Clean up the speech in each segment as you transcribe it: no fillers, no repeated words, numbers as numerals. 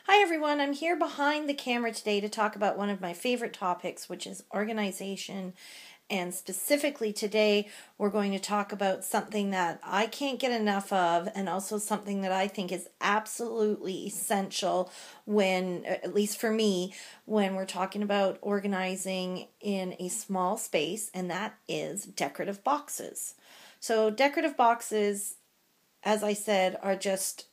Hi everyone, I'm here behind the camera today to talk about one of my favorite topics, which is organization. And specifically today, we're going to talk about something that I can't get enough of, and also something that I think is absolutely essential when, at least for me, when we're talking about organizing in a small space, and that is decorative boxes. So decorative boxes, as I said, are just,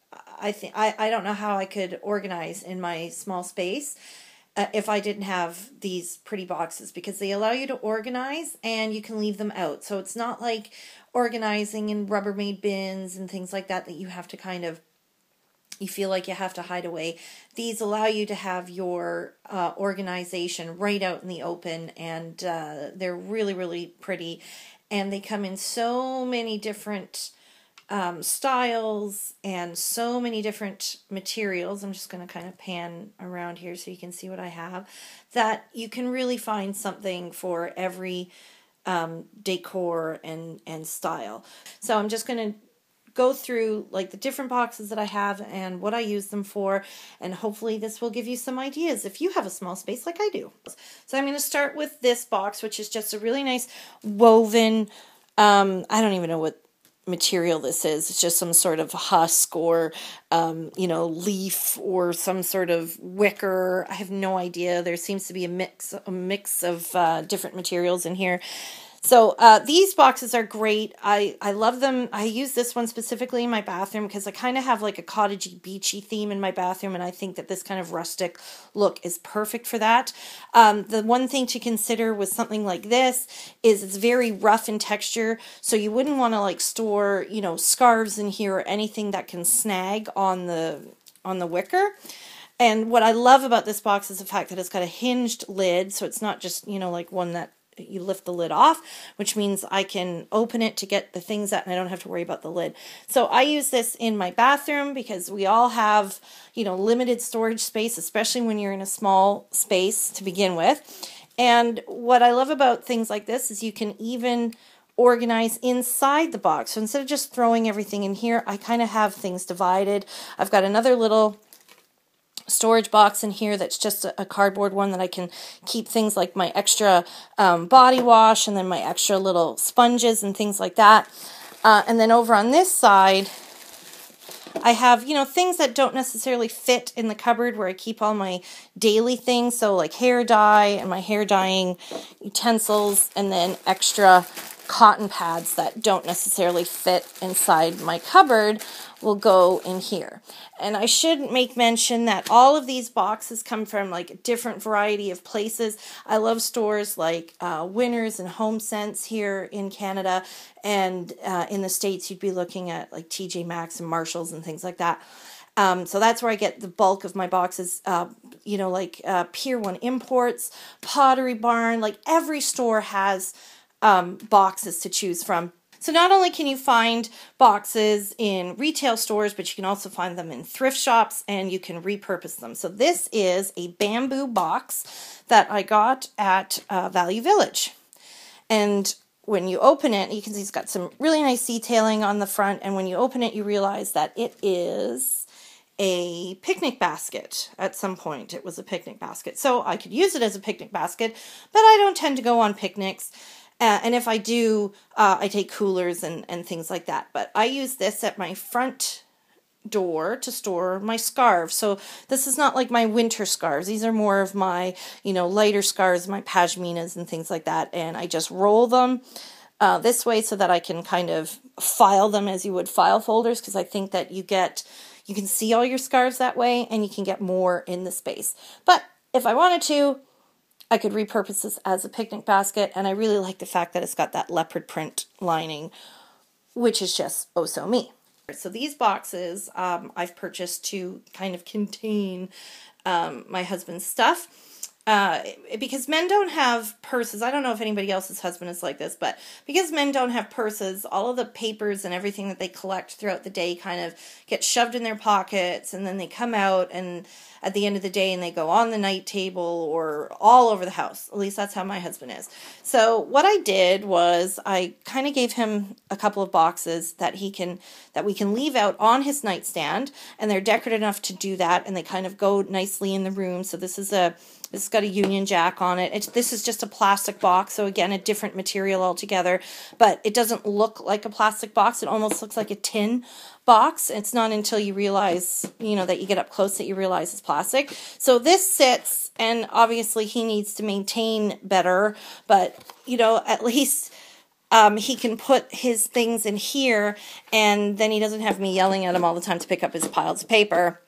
I don't know how I could organize in my small space if I didn't have these pretty boxes, because they allow you to organize and you can leave them out. So it's not like organizing in Rubbermaid bins and things like that you have to kind of, you feel like you have to hide away. These allow you to have your organization right out in the open, and they're really, really pretty. And they come in so many different styles and so many different materials. I'm just going to kind of pan around here so you can see what I have, that you can really find something for every decor and style. So I'm just going to go through like the different boxes that I have and what I use them for, and hopefully this will give you some ideas if you have a small space like I do. So I'm going to start with this box, which is just a really nice woven, I don't even know what material this is. It's just some sort of husk or leaf or some sort of wicker. I have no idea. There seems to be a mix of different materials in here. So these boxes are great. I love them. I use this one specifically in my bathroom because I kind of have like a cottagey, beachy theme in my bathroom, and I think that this kind of rustic look is perfect for that. The one thing to consider with something like this is it's very rough in texture, so you wouldn't want to like store, scarves in here or anything that can snag on the wicker. And what I love about this box is the fact that it's got a hinged lid, so it's not just, like one that you lift the lid off, which means I can open it to get the things out and I don't have to worry about the lid. So I use this in my bathroom because we all have, limited storage space, especially when you're in a small space to begin with. And what I love about things like this is you can even organize inside the box. So instead of just throwing everything in here, I kind of have things divided. I've got another little storage box in here that's just a cardboard one that I can keep things like my extra body wash and then my extra little sponges and things like that. And then over on this side, I have, things that don't necessarily fit in the cupboard where I keep all my daily things. So like hair dye and my hair dyeing utensils, and then extra cotton pads that don't necessarily fit inside my cupboard will go in here. And I should make mention that all of these boxes come from like a different variety of places. I love stores like Winners and HomeSense here in Canada, and in the States you'd be looking at like TJ Maxx and Marshalls and things like that. So that's where I get the bulk of my boxes, like Pier 1 Imports, Pottery Barn, like every store has boxes to choose from. So not only can you find boxes in retail stores, but you can also find them in thrift shops, and you can repurpose them. So this is a bamboo box that I got at Value Village. And when you open it, you can see it's got some really nice detailing on the front, and when you open it, you realize that it is a picnic basket. At some point, it was a picnic basket. So I could use it as a picnic basket, but I don't tend to go on picnics. And if I do, I take coolers and things like that. But I use this at my front door to store my scarves. So this is not like my winter scarves. These are more of my, lighter scarves, my pashminas and things like that. And I just roll them this way so that I can kind of file them as you would file folders, because I think that you can see all your scarves that way and you can get more in the space. But if I wanted to, I could repurpose this as a picnic basket, and I really like the fact that it's got that leopard print lining, which is just oh so me. So these boxes I've purchased to kind of contain my husband's stuff. because men don't have purses. I don't know if anybody else's husband is like this, but because men don't have purses, all of the papers and everything that they collect throughout the day kind of get shoved in their pockets, and then they come out and at the end of the day and they go on the night table or all over the house. At least that's how my husband is. So what I did was I kind of gave him a couple of boxes that we can leave out on his nightstand, and they're decorated enough to do that, and they kind of go nicely in the room. So this has got a Union Jack on it. This is just a plastic box, so again, a different material altogether, but it doesn't look like a plastic box. It almost looks like a tin box. It's not until you realize, that you get up close that you realize it's plastic. So this sits, and obviously he needs to maintain better, but, at least he can put his things in here, and then he doesn't have me yelling at him all the time to pick up his piles of paper.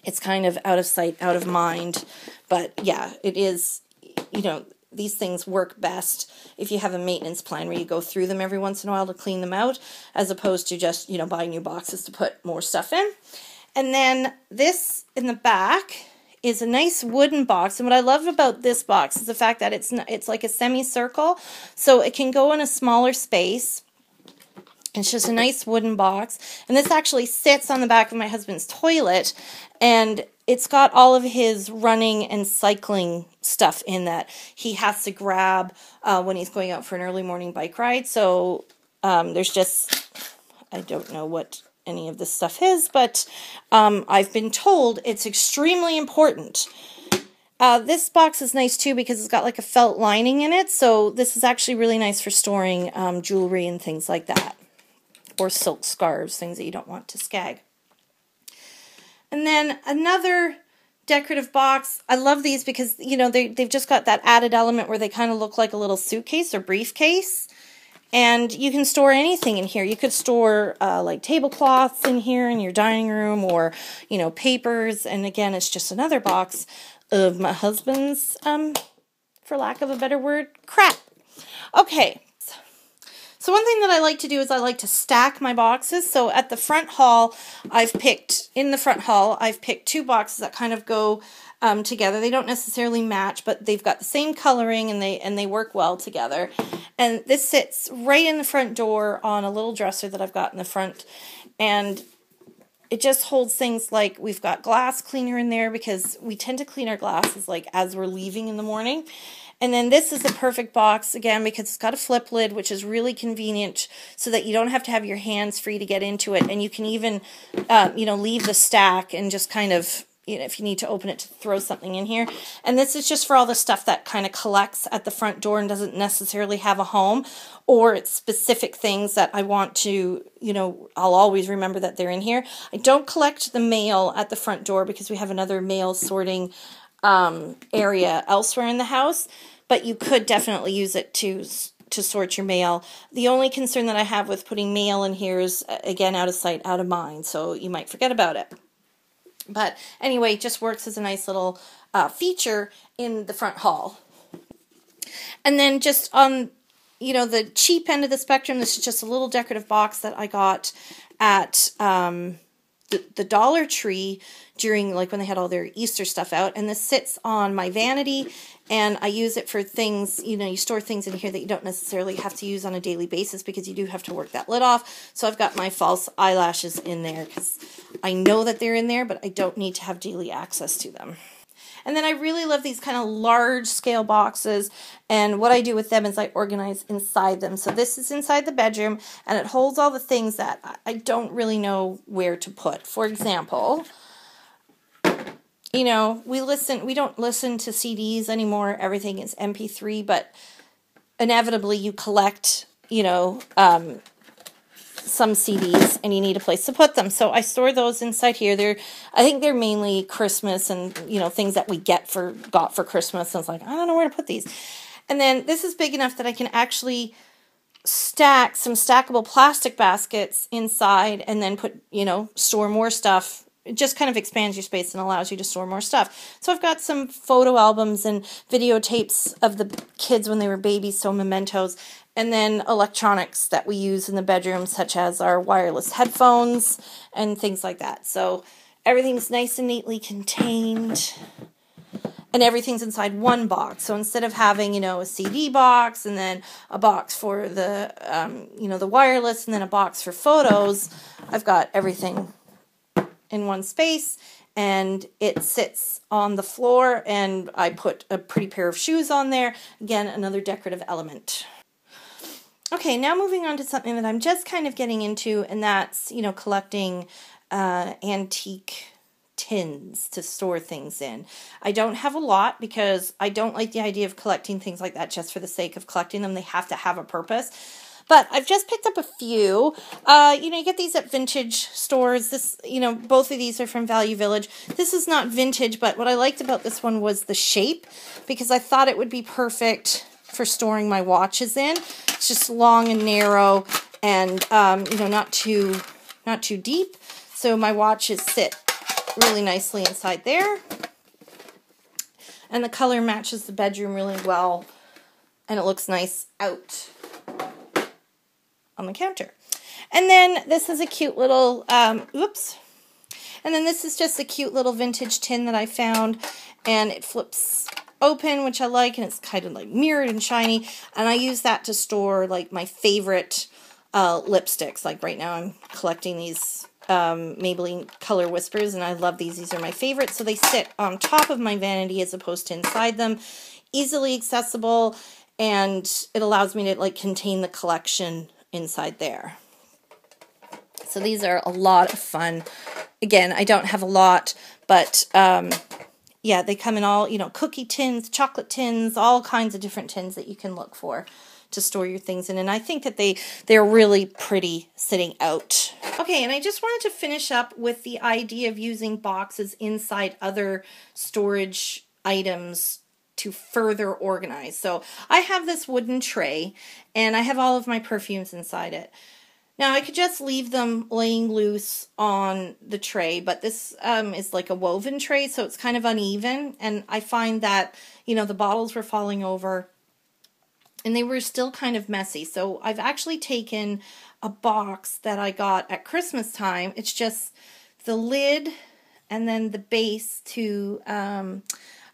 It's kind of out of sight, out of mind. But yeah, it is, these things work best if you have a maintenance plan where you go through them every once in a while to clean them out, as opposed to just, buying new boxes to put more stuff in. And then this in the back is a nice wooden box. And what I love about this box is the fact that it's like a semicircle, so it can go in a smaller space. It's just a nice wooden box. And this actually sits on the back of my husband's toilet, and it's got all of his running and cycling stuff in that he has to grab when he's going out for an early morning bike ride. So there's just, I don't know what any of this stuff is, but I've been told it's extremely important. This box is nice too because it's got like a felt lining in it. So this is actually really nice for storing jewelry and things like that. Or silk scarves, things that you don't want to skag. And then another decorative box. I love these because, they've just got that added element where they kind of look like a little suitcase or briefcase. And you can store anything in here. You could store like tablecloths in here in your dining room, or, papers. And again, it's just another box of my husband's, for lack of a better word, crap. Okay. So one thing that I like to do is I like to stack my boxes. So at the front hall, I've picked two boxes that kind of go together. They don't necessarily match, but they've got the same coloring, and they work well together. And this sits right in the front door on a little dresser that I've got in the front. And it just holds things like we've got glass cleaner in there because we tend to clean our glasses like as we're leaving in the morning. And then this is the perfect box, again, because it's got a flip lid, which is really convenient so that you don't have to have your hands free to get into it. And you can even, leave the stack and just kind of, if you need to open it to throw something in here. And this is just for all the stuff that kind of collects at the front door and doesn't necessarily have a home, or it's specific things that I want to, I'll always remember that they're in here. I don't collect the mail at the front door because we have another mail sorting area elsewhere in the house, but you could definitely use it to sort your mail. The only concern that I have with putting mail in here is, again, out of sight, out of mind, so you might forget about it. But anyway, it just works as a nice little feature in the front hall. And then just on, the cheap end of the spectrum, this is just a little decorative box that I got at the Dollar Tree during, like, when they had all their Easter stuff out. And this sits on my vanity, and I use it for things, you store things in here that you don't necessarily have to use on a daily basis because you do have to work that lid off. So I've got my false eyelashes in there because I know that they're in there, but I don't need to have daily access to them. And then I really love these kind of large scale boxes, and what I do with them is I organize inside them. So this is inside the bedroom, and it holds all the things that I don't really know where to put. For example, we don't listen to CDs anymore. Everything is MP3, but inevitably you collect, some CDs and you need a place to put them. So I store those inside here. I think they're mainly Christmas and, things that we got for Christmas. And it's like, I don't know where to put these. And then this is big enough that I can actually stack some stackable plastic baskets inside and then put, store more stuff. It just kind of expands your space and allows you to store more stuff. So I've got some photo albums and videotapes of the kids when they were babies, so mementos, and then electronics that we use in the bedroom, such as our wireless headphones and things like that. So everything's nice and neatly contained. and everything's inside one box. So instead of having, you know, a CD box and then a box for the, you know, the wireless and then a box for photos, I've got everything in one space, and it sits on the floor, and I put a pretty pair of shoes on there. Again, another decorative element. Okay, now moving on to something that I'm just kind of getting into, and that's, you know, collecting antique tins to store things in. I don't have a lot because I don't like the idea of collecting things like that just for the sake of collecting them. They have to have a purpose. But I've just picked up a few. You know, you get these at vintage stores. This, you know, both of these are from Value Village. This is not vintage, but what I liked about this one was the shape, because I thought it would be perfect for storing my watches in. It's just long and narrow, and you know, not too deep. So my watches sit really nicely inside there. And the color matches the bedroom really well, and it looks nice out on the counter. And then this is a cute little, oops. And then this is just a cute little vintage tin that I found, and it flips open, which I like, and it's kind of like mirrored and shiny. And I use that to store like my favorite lipsticks. Like right now I'm collecting these Maybelline Color Whispers, and I love these. These are my favorites. So they sit on top of my vanity as opposed to inside them. Easily accessible, and it allows me to like contain the collection inside there. So these are a lot of fun. Again, I don't have a lot, but yeah, they come in all, you know, cookie tins, chocolate tins, all kinds of different tins that you can look for to store your things in. And I think that they're really pretty sitting out. Okay, and I just wanted to finish up with the idea of using boxes inside other storage items to further organize. So I have this wooden tray, and I have all of my perfumes inside it. Now I could just leave them laying loose on the tray, but this is like a woven tray, so it's kind of uneven, and I find that, you know, the bottles were falling over, and they were still kind of messy. So I've actually taken a box that I got at Christmas time. It's just the lid and then the base to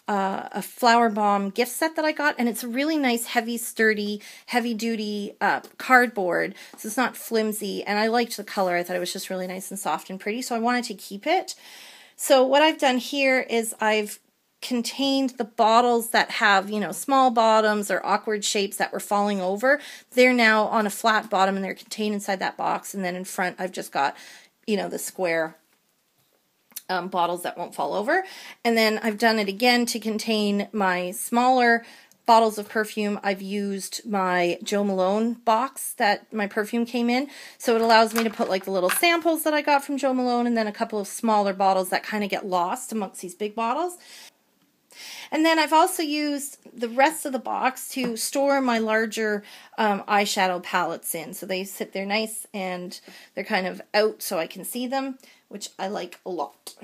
a Flower Bomb gift set that I got, and it's a really nice, heavy, sturdy, heavy-duty cardboard, so it's not flimsy, and I liked the color. I thought it was just really nice and soft and pretty, so I wanted to keep it. So what I've done here is I've contained the bottles that have, you know, small bottoms or awkward shapes that were falling over. They're now on a flat bottom, and they're contained inside that box, and then in front I've just got, you know, the square bottles that won't fall over. And then I've done it again to contain my smaller bottles of perfume. I've used my Jo Malone box that my perfume came in, so it allows me to put like the little samples that I got from Jo Malone, and then a couple of smaller bottles that kind of get lost amongst these big bottles. And then I've also used the rest of the box to store my larger eyeshadow palettes in. So they sit there nice, and they're kind of out so I can see them, which I like a lot.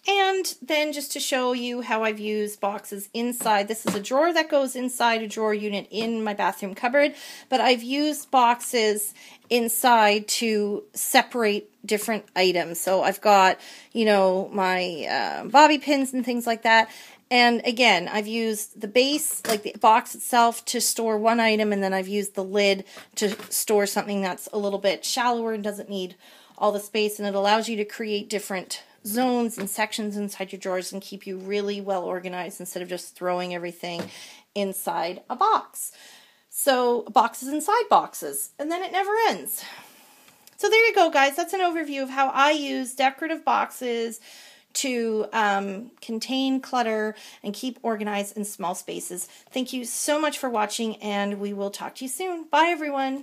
And then just to show you how I've used boxes inside, this is a drawer that goes inside a drawer unit in my bathroom cupboard, but I've used boxes inside to separate different items. So I've got, you know, my bobby pins and things like that. And again, I've used the base, like the box itself, to store one item, and then I've used the lid to store something that's a little bit shallower and doesn't need all the space, and it allows you to create different zones and sections inside your drawers and keep you really well organized instead of just throwing everything inside a box. So boxes inside boxes, and then it never ends. So there you go, guys. That's an overview of how I use decorative boxes to contain clutter and keep organized in small spaces. Thank you so much for watching, and we will talk to you soon. Bye, everyone.